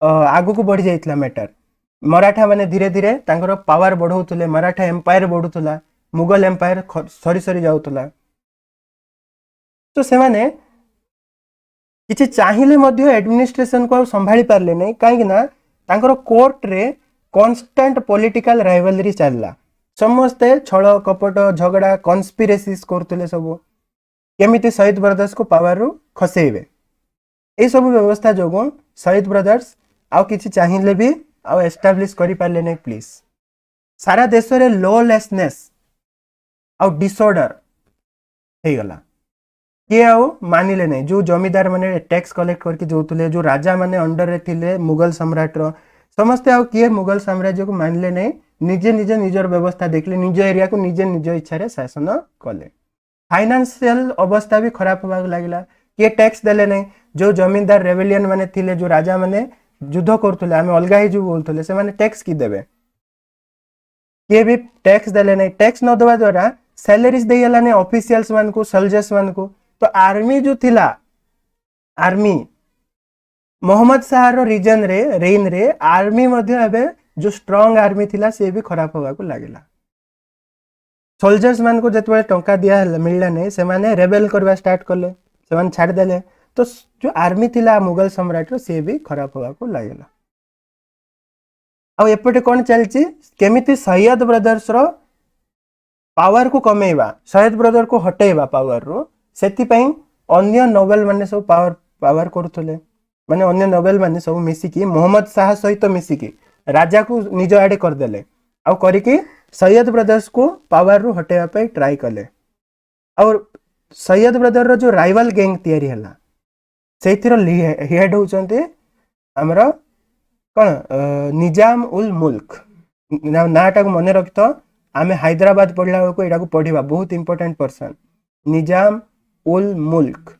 आगु को बढ़ी जाइतला मैटर मराठा माने धीरे धीरे तांकर पावर बढ़ौतले मराठा एम्पायर बढ़ुतला मुगल एम्पायर सरी सरी जाउतला तो से माने किछि चाहिले मध्य एडमिनिस्ट्रेशन को संभाली पारले नै काहे ना तांकर कोर्ट रे कांस्टेंट पॉलिटिकल राइवलरी चलला समस्ते छळ कपट झगड़ा कन्स्पिरेसीज करतले सब केमिति शहीद ब्रदर्स को पावर रु खसेइबे ए सब व्यवस्था जोगो शहीद ब्रदर्स आउ किछि चाहिले भी आउ एस्टाब्लिश करि पारले नै प्लीज सारा देश रे लॉलेसनेस आउ डिसऑर्डर हे गला किए आउ मानिले नहीं जो जमीदार माने टैक्स कलेक्ट करके जोतले जो राजा माने अंडर रे थिले मुगल सम्राट रो समस्ते आउ किए मुगल साम्राज्य को मानिले नहीं निजे निजे निजर व्यवस्था देखले निज एरिया को निजे निज इच्छा रे शासन कले फाइनेंशियल अवस्था भी खराब होबा लागिला किए टैक्स देले नहीं जो जमींदार रेवेलियन माने थिले जो राजा माने युद्ध करथले आमे अलगा ही जो बोलथले से माने टैक्स की देबे किए भी टैक्स देले नहीं टैक्स न देवा द्वारा सैलरीज देयला नहीं ऑफिशियल्स मान को सोल्जर्स मान को तो आर्मी जो थिला आर्मी मोहम्मद शाह रो रीजन रे रेन रे आर्मी मध्ये एबे जो स्ट्रांग आर्मी थिला से भी खराब होगा को लागला सोल्जर्स मान को जतबे टंका दिया मिलला नहीं से माने रेबेल करबा स्टार्ट करले से माने छाड़ देले तो जो आर्मी थिला मुगल सम्राट रो से भी खराब होगा को लागला आ एपटे कोन चलची केमिति सैयद ब्रदर्स रो पावर को कमेइबा सैयद ब्रदर को हटेइबा पावर रो सेति पई अन्य नोबेल माने सब पावर करथले माने अन्य नोबेल माने सब मिसी की मोहम्मद शाह सहित मिसी की राजा को निज आडे कर देले आ करी की सैयद ब्रदर्स को पावर रु हटेवा पे ट्राई कले और सैयद ब्रदर रो जो राइवल गैंग तयारी हला सेथिर हेड होचंते हमरा कोन निजाम उल मुल्क नाटा को मने रखतो आमे हैदराबाद पढ़ला को एडा को पढ़िबा बहुत इंपोर्टेंट पर्सन निजाम उल मुल्क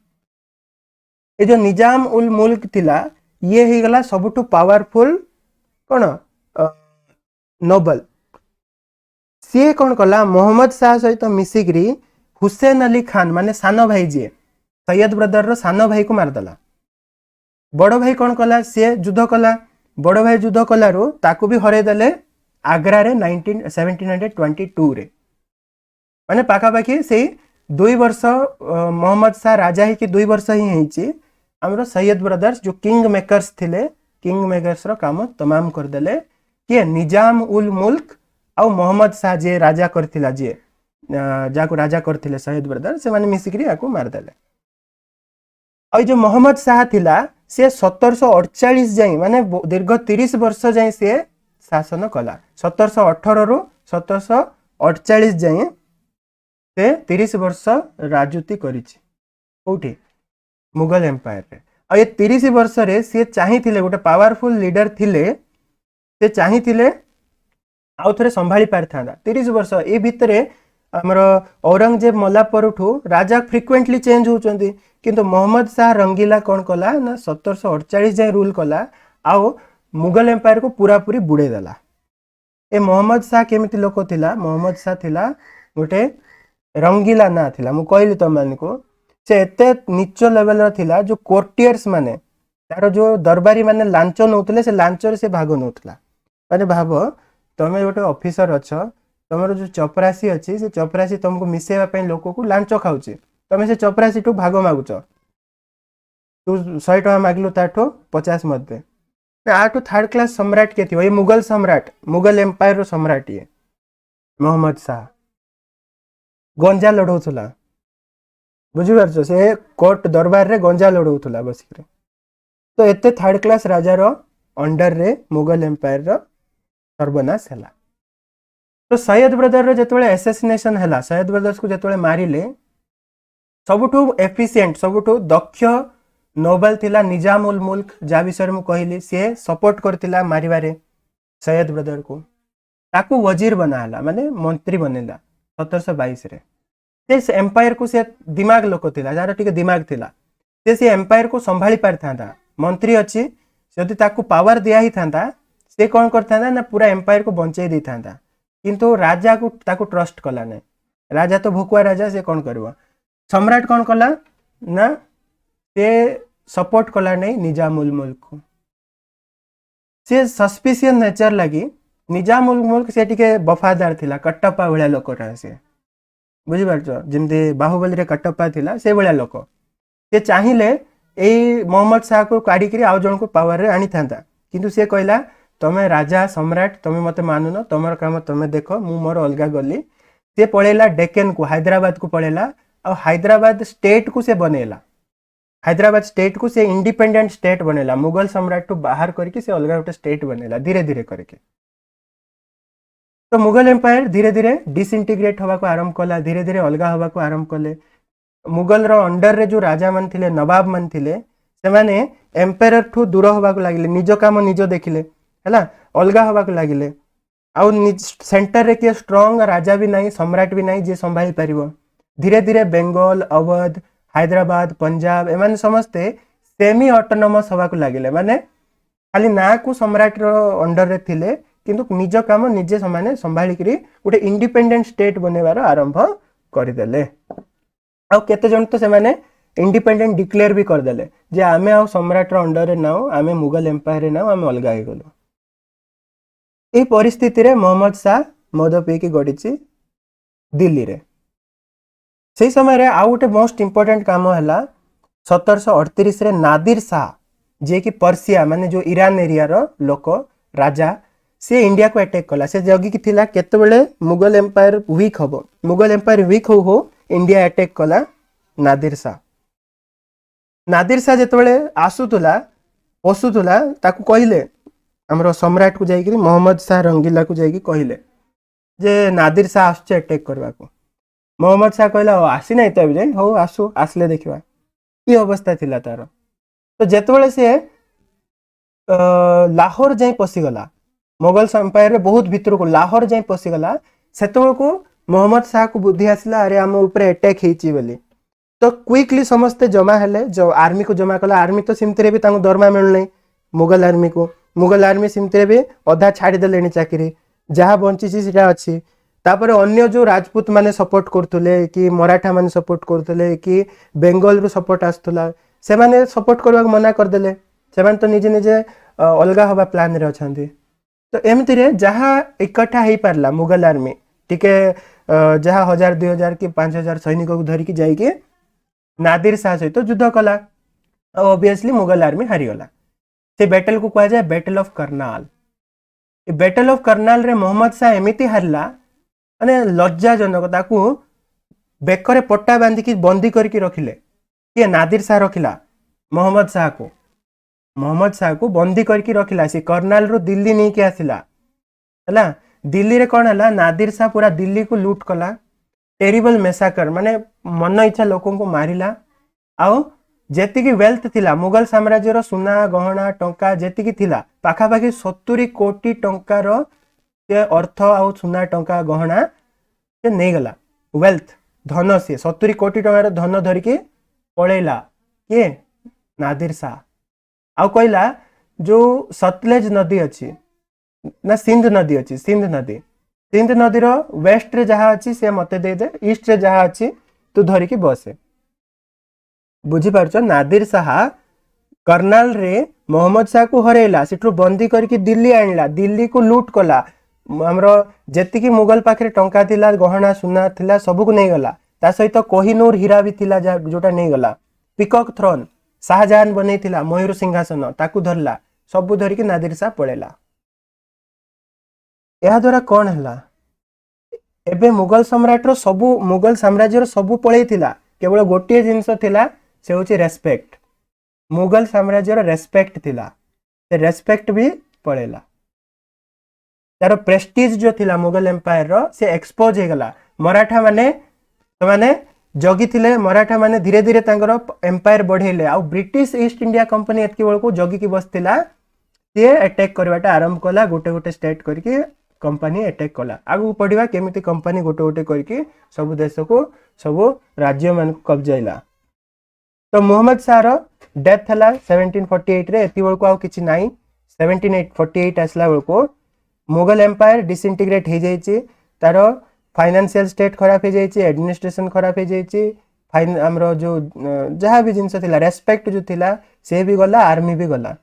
ए जो निजाम उल मुल्क थिला ये ही गला सबटु पावरफुल कोन नोबल सी कोन कला मोहम्मद शाह सहित मिसिग्री हुसैन अली खान माने सानो भाई जे सैयद ब्रदर रो सानो भाई को मार दला बड़ो भाई कोन कला से युद्ध कला बड़ो भाई युद्ध कला रो ताकू भी हरे देले आग्रा रे 1722 रे माने पाखा पाखी से 2 वर्ष मोहम्मद शाह राजा ही कि 2 वर्ष ही हेची हमरो सैयद ब्रदर्स जो किंग मेकर्स थिले किंग मेकर्स रो काम तमाम कर देले के निजाम उल मुल्क आ मोहम्मद शाह जे राजा करथिला जे जाको राजा करथिले सैयद ब्रदर से माने मिसिकरी आको मार देले आ जो मोहम्मद शाह थिला से 1748 जाई माने दीर्घ 30 वर्ष जाई से शासन कला 1718 रु 1748 जाई से 30 वर्ष राजनीति करिछि कोठी मुगल एम्पायर रे आ ये 30 वर्ष रे से चाहिथिले गोटे पावरफुल लीडर थिले से चाहिथिले आउ थरे संभाली पारथांदा 30 वर्ष ए भितरे हमर औरंगजेब मला परठू राजा फ्रिक्वेंटली चेंज होचंदी किंतु मोहम्मद शाह रंगीला कोन कला ना 1748 जाय रूल कला आउ मुगल एम्पायर को पूरा पूरी बुड़े देला ए मोहम्मद शाह केमिति लोक थिला मोहम्मद शाह थिला गोटे रंगीला ना थिला मु कहली त मानको से एते नीच लेवल रा थिला जो कोर्टियर्स माने तारो जो दरबारी माने लांच नउतले से लांच रे से भाग नउतला माने भाबो तमे गोटे ऑफिसर अछ तमरो जो चपरासी अछि से चपरासी तुमको मिसेवा पे लोक को लांच खाउची तमे से चपरासी टू भाग मागुच तू 100 टका मागलु ताठो 50 मत दे आठो थर्ड क्लास सम्राट के थी ये मुगल सम्राट मुगल एम्पायर रो सम्राट ये मोहम्मद शाह गंजा लड़ौथला बुझी पारछो से कोर्ट दरबार रे गंजा लड़ौथला बसिक तो एते थर्ड क्लास राजा रो अंडर रे मुगल एम्पायर रो सर्वनाश हला तो सैयद ब्रदर रो जेतबेले असैसिनेशन हला सैयद ब्रदर्स को जेतबेले मारिले सबुठु एफिशिएंट सबुठु दक्ष नोबल थिला निजाम उल मुल्क जा विषय मु कहली से सपोर्ट करथिला मारिबारे सैयद ब्रदर को ताकू वजीर बनाला माने मंत्री बनेला 1722 रे से एम्पायर को से दिमाग लोक थिला जार टिके दिमाग थिला से एम्पायर को संभाली पारथांदा मंत्री अछि जदि ताकू पावर दिया ही थांदा से कोन करथांदा ना पूरा एम्पायर को बंचाई दै थांदा किंतु राजा को ताकू ट्रस्ट कला नै राजा तो भुकुआ राजा से कोन करबो सम्राट कौन कला ना से सपोर्ट कला नहीं निजामुल मुल्क को से सस्पिशियस नेचर लगी निजामुल मुल्क से टिके वफादार थिला कट्टप्पा भलिया लोकटा से बुझी पारछ जेमती बाहुबली रे कट्टप्पा थिला से भलिया लोक से चाहिए एई मोहम्मद शाह को काढ़ी आउ जन को पावर रे आनी था किंतु से कहला तमे राजा सम्राट तमे मते मानुन तमर काम तमे देख मु मोर अलगा गली से पळेला डेक्कन को हैदराबाद को पळेला आ हैदराबाद स्टेट को से बनेला हैदराबाद स्टेट को से इंडिपेंडेंट स्टेट बनेला मुगल सम्राट टू बाहर करके से अलग गोटे स्टेट बनेला धीरे धीरे करके तो मुगल एम्पायर धीरे धीरे डिसइंटीग्रेट हवा को आरंभ कला धीरे धीरे अलग हवा को आरंभ कले मुगल रो अंडर रे जो राजा मन थिले नवाब मन थिले से माने एम्पायर ठू दूर हवा को लागिले निज काम निज देखिले हैला अलग हवा को लागिले आउ सेंटर रे के स्ट्रांग राजा भी नहीं सम्राट भी नहीं जे संभाली परिबो धीरे धीरे बेंगल अवध हैदराबाद पंजाब एमाने समस्ते सेमी ऑटोनोमस हवा को लागिले माने खाली ना को सम्राट रो अंडर रे थिले किंतु निज काम निजे समाने संभाली करी गोटे इंडिपेंडेंट स्टेट बनेबार आरंभ करदेले आ केते जन तो से माने इंडिपेंडेंट डिक्लेयर भी करदेले जे आमे आ सम्राट रो अंडर रे नाउ आमे मुगल एम्पायर रे नाउ आमे अलगा हे गलो ए परिस्थिति रे मोहम्मद शाह मद पी की गडिची दिल्ली रे से समय रे आउ गोटे मोस्ट इंपोर्टेंट काम है 1738 रे नादिर शाह जे कि पर्सिया माने जो ईरान एरिया रो लोक राजा से इंडिया को अटैक कला से जगी कि थिला केते बेले मुगल एम्पायर वीक हबो मुगल एम्पायर वीक हो इंडिया अटैक कला नादिर शाह जेते बेले आसुतुला पसुतुला ताकू कहिले हमरो सम्राट को जाई कि मोहम्मद शाह रंगीला को जाई कि कहिले जे नादिर शाह आछे अटैक करबा को मोहम्मद शाह कहला आसी नहीं तो अभी हो आसु आसले देखा ये अवस्था थिला तार तो जेतबेले से लाहौर जाई पसीगला मुगल एम्पायर रे बहुत भीतर को लाहौर जाई पसीगला सेतबेल को मोहम्मद शाह को बुद्धि आसला अरे हम ऊपर अटैक हेची बोली तो क्विकली समस्ते जमा हेले जो आर्मी को जमा कला आर्मी तो सिमतरे भी तांको दरमा मिल नहीं मुगल आर्मी सिमतरे भी अधा छाड़ी देलेनी चाकरी जहाँ बंची सीटा अच्छी तापर अन्य जो राजपूत माने सपोर्ट करथुले कि मराठा माने सपोर्ट करथुले कि बेंगल रू सपोर्ट आस्तुला से माने सपोर्ट करबा मना कर देले से माने तो निजे निजे अलगा हवा प्लान रे अछंती तो एमती रे जहाँ इकट्ठा हेई पारला मुगल आर्मी टिके जहाँ 1000-2000 कि 5000 सैनिक को धरिकी जाइके नादिर शाह सहित युद्ध कला ऑब्वियसली मुगल आर्मी हारी गला से बैटल को कहा जाए battle of Karnal battle of Karnal रे मोहम्मद शाह एमिति हारला माने लज्जाजनक ताकू बेकरे पट्टा बांधिकी बंदी करके रखिले किए नादिर शाह रखिला मोहम्मद शाह को बंदी करके रखिला से करनाल रू दिल्ली नहीं के आसिला हैला दिल्ली रे कौन है नादिर शाह पूरा दिल्ली को लूट कला टेरिबल मेसाकर माने मन इच्छा लोकों को मारिला आउ जेतिकी वेल्थ थिला मुगल साम्राज्य रो सुना गहना टंका जेतिकी थिला पाखापाखि 70 कोटी टंकार से अर्थ आउ सुना टंका गहना से नहीं गला वेल्थ धन से 70 कोटी टंकार धन धरिकी पळेला किए नादिर शाह आउ कहला जो सतलेज नदी अच्छी ना सिंध नदी रो वेस्ट रे जहाँ अच्छी से मते दे दे ईस्ट रे जहाँ अच्छी तू धरिकी बसे बुझी पारछ नादिर शाह करनाल रे मोहम्मद शाह को हरेला सेठू बंदी करके दिल्ली आणला दिल्ली को लूट कला हमरो जेतिकी मुगल पाखरे टंका थिला गहना सुना थिला सब को नहीं गला ता सहित कोहिनूर हीरा भी थिला जोटा नहीं गला पिकॉक थ्रोन शाहजहां बनै थिला मयूर सिंहासन ताकू धरला सब धरिकी नादिर शाह पळेला या द्वारा कौन है एबे मुगल सम्राट रो सबु मुगल साम्राज्य रो सबु पळै थिला केवल गोटे जिंस थिला से होची रेस्पेक्ट मुगल साम्राज्य रो रेस्पेक्ट थिला से रेस्पेक्ट भी पळेला तार प्रेस्टीज जो थिला मुगल एम्पायर रो से एक्सपोज हे गला मराठा माने जगी थिले मराठा माने धीरे धीरे तांकर एम्पायर बढ़ेले आ ब्रिटिश ईस्ट इंडिया कंपनी एतकी बेल को जगी की बसतिला से अटैक करवाटा आरंभ कला गोटे गोटे स्टेट करके कंपनी अटैक कला आगु पढ़िबा केमिति कंपनी गोटे गोटे करके सब देश को सब राज्य मान को कब्जाइला तो मोहम्मद शाह रो डेथ हला 1748 रे एति बेल को आ किछि नाही 1748 आसला बेल को मुगल एम्पायर डिसइंटीग्रेट हो जाइए तार फाइनेंशियल स्टेट खराब हो जाइए एडमिनिस्ट्रेशन खराब हो जाइए फाइन आमर जो जहाँ भी जिनस थिला रेस्पेक्ट जो थिला से भी गला आर्मी भी गला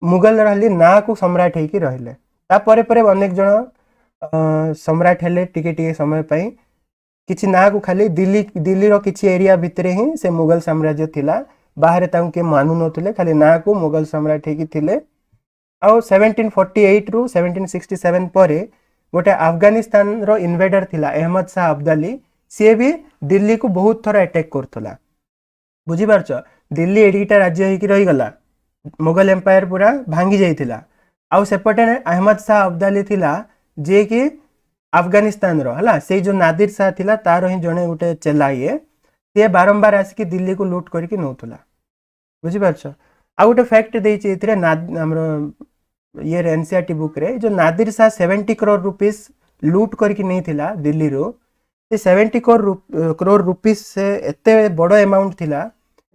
मुगल रही ना को सम्राट होइकी रहिले तापर पर अनेक जन सम्राट हेले टिके टिके समय पाई किछि ना को खाली दिल्ली रो किछि एरिया भितरे ही से मुगल साम्राज्य थिला बाहर तांको के मानु नथिले खाली ना को मुगल सम्राट होइकी थिले आ 1748 रु 1767 परे गोटे अफगानिस्तान रो इन्वेडर थिला अहमद शाह अब्दाली सी भी दिल्ली को बहुत थोड़ा अटैक करथला बुझी पारछ दिल्ली एडिटा राज्य होइकी रही गला मुगल एम्पायर पूरा भांगी जाइथिला आउ सेपटे अहमद शाह अब्दाली थिला जे कि अफगानिस्तान रो हला से जो नादिर शाह थिला तार ही जने गोटे चेला ये से बारंबार आसिक दिल्ली को लूट करके नौथला बुझी पारछ आ गोटे फैक्ट देछि एथिरे हमरो ये एनसीईआरटी बुक रे जो नादिर शाह 70 करोड़ रुपीस लूट करके नहीं थिला दिल्ली रो से 70 करोड़ रुपीस से एते बड़ अमाउंट थिला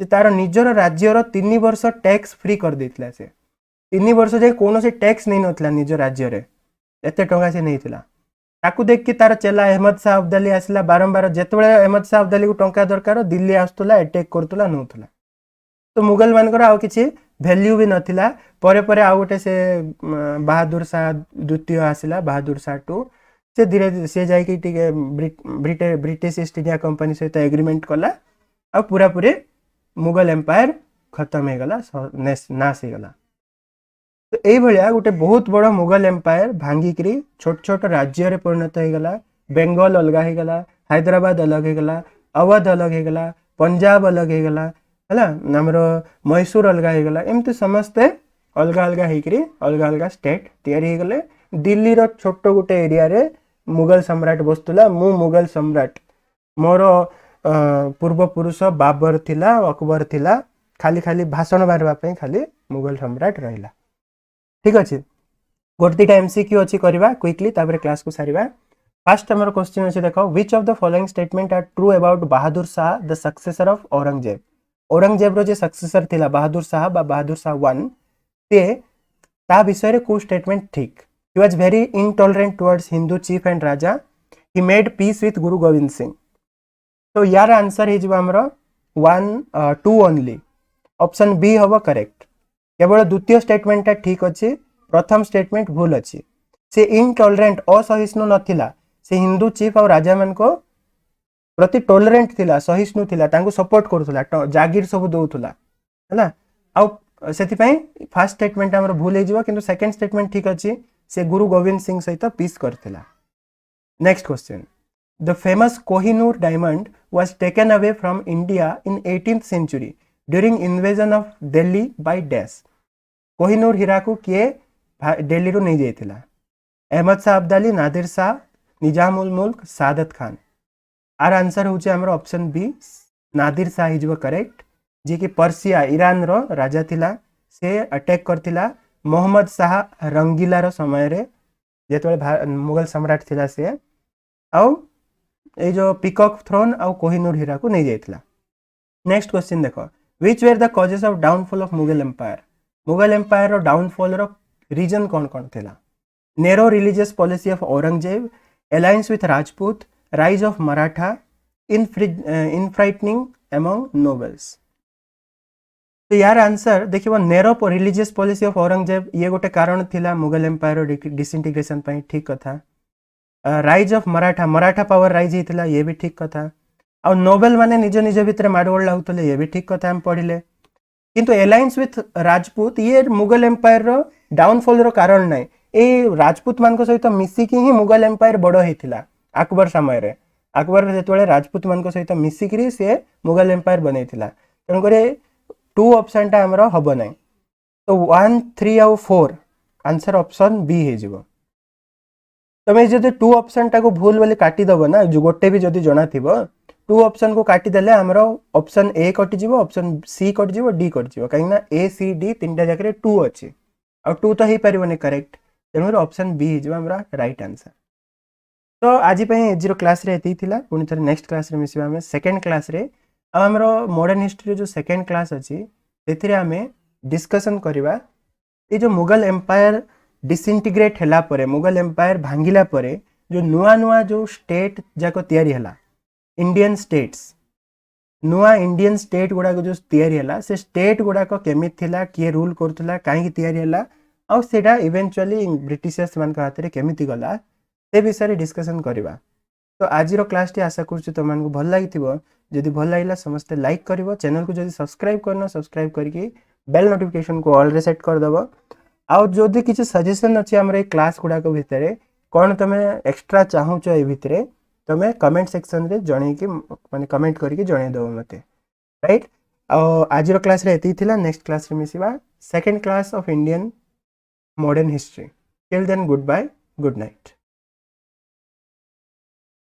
जे तार निजर राज्यर 3 वर्ष टैक्स फ्री कर देथिला से 3 वर्ष जे कोनो से टैक्स नहीं नथिला निज राज्य रे एते टंका से नहीं थिला ताकू देख के तार चेला अहमद शाह अब्दाली आसला बारंबार जेतबेले अहमद शाह अब्दाली को टंका दरकार दिल्ली आस्तला अटैक करतला नौतला तो मुगल मानकर आउ किछि वैल्यू भी नथिला परे परे आउ गोटे से बहादुर शाह द्वितीय आसला बहादुर शाह टू से धीरे धीरे से जाई कि टिके ब्रिटिश ईस्ट इंडिया कंपनी सहित एग्रीमेंट कला आ पूरा पूरे मुगल एम्पायर खत्म हो गला नाश हो गला तो यही भाया गोटे बहुत बड़ मुगल एम्पायर भांगिकी छोट छोट राज्य रे परिणत हो गला बेंगल अलग हो गला हैदराबाद अलग हो गला अवध अलग हो गला पंजाब अलग हो गला है आमर मैसूर अलग हो गला एमती समस्ते अलग अलग होकर अलग अलग स्टेट तैयारी गले दिल्ली रो छोट गोटे एरिया रे मुगल सम्राट बसुला मु मुगल सम्राट मोर पूर्व पुरुष बाबर थिला अकबर थिला खाली खाली भाषण मारवा खाली मुगल सम्राट रहिला ठीक अच्छे गोटे दुटा एमसीक्यू अच्छी करवा क्विकली तापर क्लास को सारिबा फर्स्ट हमर क्वेश्चन अछि देखो which of the following statement are true about Bahadur Shah the successor of Aurangzeb रो जे सक्सेसर थिला बहादुर शाह बा बहादुर शाह 1 ते ता विषय रे को स्टेटमेंट ठीक he was very intolerant towards Hindu chief and raja he made peace with Guru Gobind Singh तो यार आंसर हे जिबा हमरो 1 2 ओनली ऑप्शन बी हबो करेक्ट केवल द्वितीय स्टेटमेंट ठीक अच्छे प्रथम स्टेटमेंट भूल अच्छी से इनटॉलरेंट असहिष्णु नथिला से हिंदू चीफ और राजा मान को प्रति टॉलरेंट थिला सहिष्णु थिला तांको सपोर्ट करथुला जागीर सब दउथुला हैला आ सेति पई फर्स्ट स्टेटमेंट हमर भूल हे जिवो किंतु सेकंड स्टेटमेंट ठीक अच्छी से गुरु गोविंद सिंह सहित पीस करथिला next question the famous Kohinoor diamond was taken away from India in 18th century during invasion of Delhi by dash Kohinoor हीरा को किए दिल्ली रो नहीं जाइथिला अहमद शाह अब्दाली नादिर शाह निजाम उल मुल्क सादत खान आर आंसर होचे हमर option B Nadir Shah is correct जे कि पर्सिया ईरान रो राजा थिला से अटैक करथिला मोहम्मद शाह रंगीला रो समय रे जेतबे मुगल सम्राट थिला से आउ ए जो पीकॉक थ्रोन आउ कोहिनूर हीरा को नहीं जाइथिला नेक्स्ट क्वेश्चन देखो Which were the causes of downfall of Mughal Empire? Mughal Empire row downfall row reason कौन कौन थिला? Narrow religious policy of Aurangzeb, alliance with Rajput, rise of Maratha, infighting among nobles. तो यार answer देखिबो narrow religious policy of Aurangzeb ये गोटे कारण थिला मुगल एम्पायर रो डिसइंटीग्रेशन पई ठीक कथा rise of Maratha power rise हितला ये भी ठीक कथा आ नोबेल माने निज निज भितर माडगोल लागुतले ये भी ठीक कथा हम पढ़िले किंतु अलायंस विथ राजपूत ये मुगल एम्पायर रो डाउनफॉल रो कारण नै ए राजपूत मान को सहित मिसिकी ही मुगल एम्पायर बड़ हेतिला अकबर समय रे अकबर जेतबेले राजपूत मान को सहित मिसिकी से मुगल एम्पायर बनैतिला तन करे 2 ऑप्शन टा हमरो हबो नै तो 1 3 और 4 आंसर ऑप्शन बी हे जिवो तमे जदि 2 ऑप्शन टा को भूल बोली काटी दबो ना जो गोटे भी जदि जणा थिबो 2 ऑप्शन को काटी देले हमरो ऑप्शन ए कटि जिवो ऑप्शन सी कटि जिवो डी कटि जिवो काहे ना ए सी डी तीनटा जाके 2 अछि और 2 तो ही परिबने करेक्ट तेनो ऑप्शन बी हे जिवो हमरा राइट आंसर तो आज पई जीरो क्लास रे एती थिला पुनी थरे नेक्स्ट क्लास रे मिसिबा हम सेकंड क्लास रे अब हमरो मॉडर्न हिस्ट्री जो सेकंड क्लास अछि तेथिरे हमें डिस्कशन करबा ए जो मुगल एम्पायर डिसइंटीग्रेट हला परे मुगल एम्पायर भांगिला परे जो नुआ नुआ जो स्टेट जाको तयारी हला इंडियन स्टेट्स नुआ इंडियन स्टेट गुड़ाक जो तैयारी है से स्टेट गुड़ाक केमी थिला किए रूल करूला कहीं तैयारी है आउ सेटा इवेंचुअली ब्रिटिशर्स मान हाथ में केमी गला से विषय डिस्कसन करवा। तो आज क्लास टी आशा करुँ तुमको भल लगी जदि भल लगे समस्ते लाइक कर चैनल को जब सब्सक्राइब करना सब्सक्राइब करके बेल नोटिफिकेशन को ऑल रे सेट करदेव। आउ जदि किसी सजेशन अच्छे आम क्लास गुड़ाक भितर कौन तुम एक्स्ट्रा चाहूच ये भितर तुम कमेंट सेक्शन रे जन कि माने कमेंट करके जनईदेव मत राइट। आज क्लास रे एति थिला नेक्स्ट क्लास रे मिसिबा second class of Indian modern history. Till then good bye good night.